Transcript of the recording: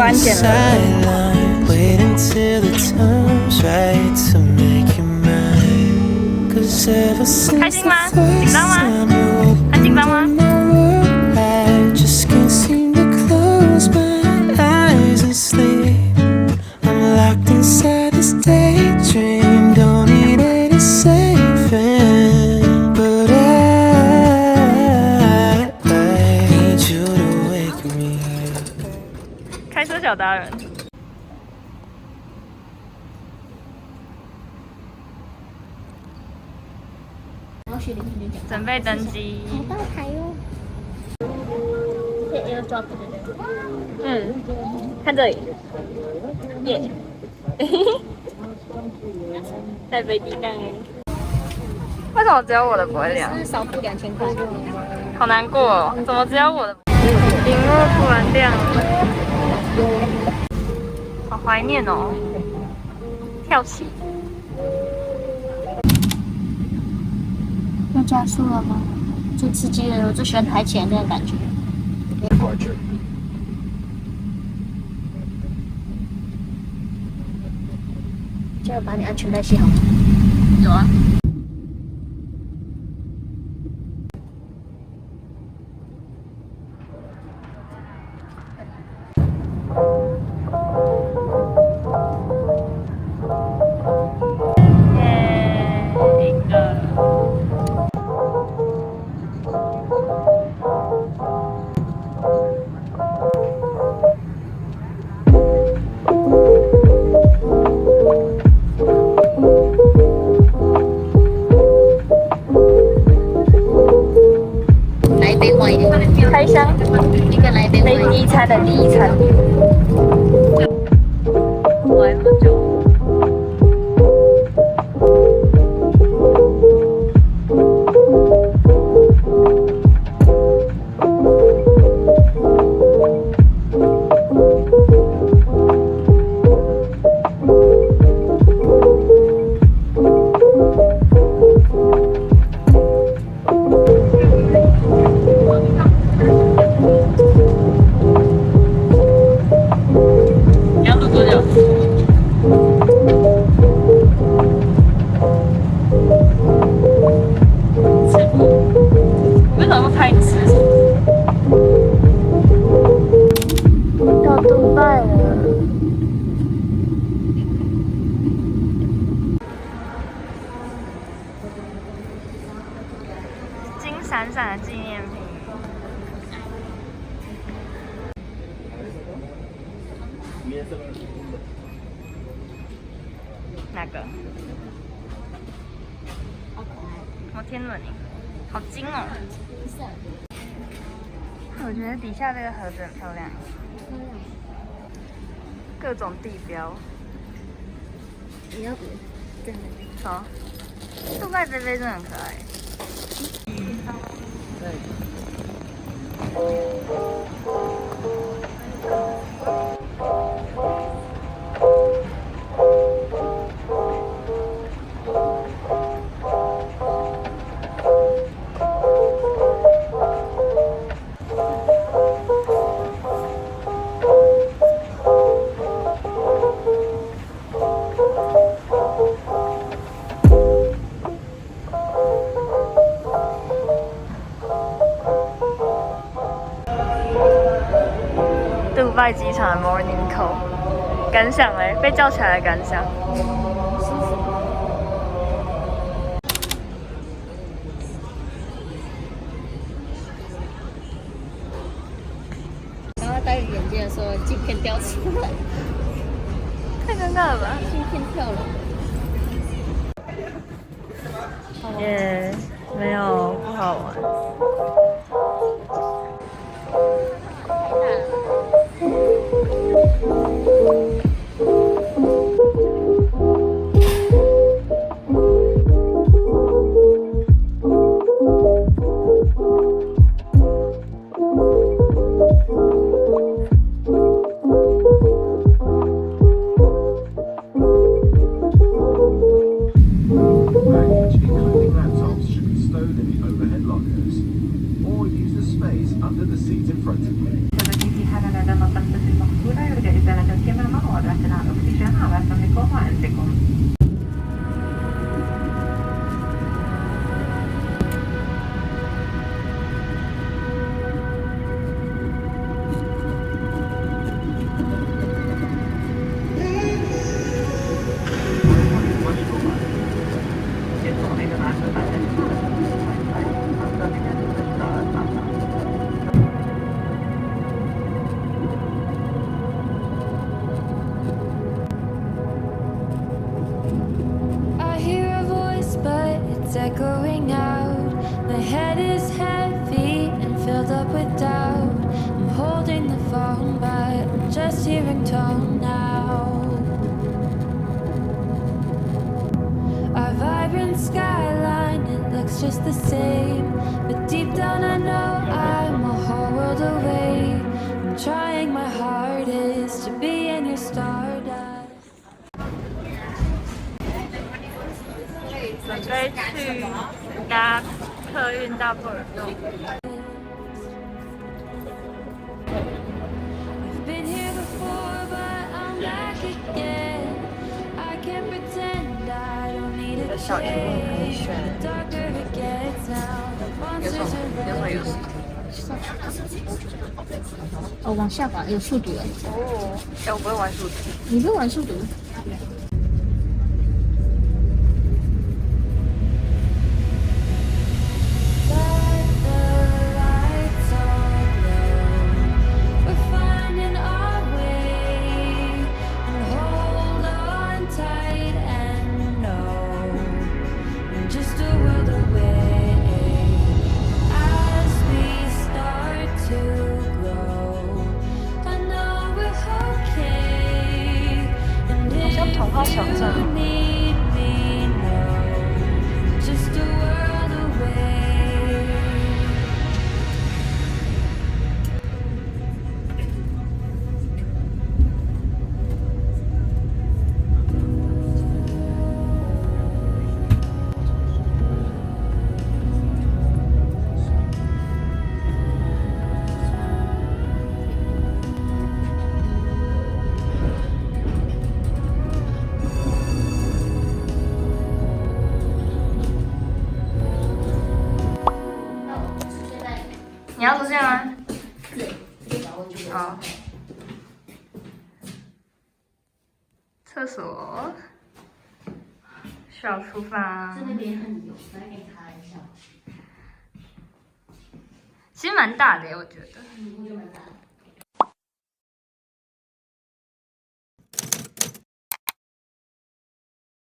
安检了。开心吗？紧张吗？很紧张吗？开车小达人。准备登机。好大台哦！可以 AirDrop 对不对？嗯，看这里，耶！在飞机上。为什么只有我的不会亮？是少付2000块。好难过哦，怎么只有我的？屏幕突然亮了，好怀念哦！跳起。要加速了吗？最刺激的，我最喜欢台前那个感觉。就要把你安全带系好吗？有啊。开箱，一个来杯飞机餐的第一餐。我来喝酒。闪闪的纪念品。哪个？摩天轮，好精哦！我觉得底下这个盒子很漂亮，各种地标。你要真的？好，杜拜这杯真的很可爱。对。杜拜机场的 Morning Call， 感想嘞？被叫起来的感想？舒服。然后戴眼镜的时候，镜片掉出来，太尴尬了吧？镜片跳了。耶，没有，不好玩。Including laptops should be stowed in the overhead lockers. happy ringtone now. Our vibrant skyline, it looks just the same, but deep down I know I'm a whole world away. I'm trying my hardest to be in your stardust. 准备去搭客运到布尔多。I've been here before, but I'm back again. I can't pretend I don't need a change. The darker it gets now, the monsters are ready. 哦，往下滑有速读哎。哦，哎，我不会玩速读。你不会玩速读？ Let the lights on low. We're finding our way, and hold on tight and know we're just a world away. As we start to grow, I know we're okay. And if you need me, know just a world away. 你要出现吗？好。厕所。小厨房。这边很油，来给你擦一下。其实蛮大的耶，我觉得。我觉得蛮大的。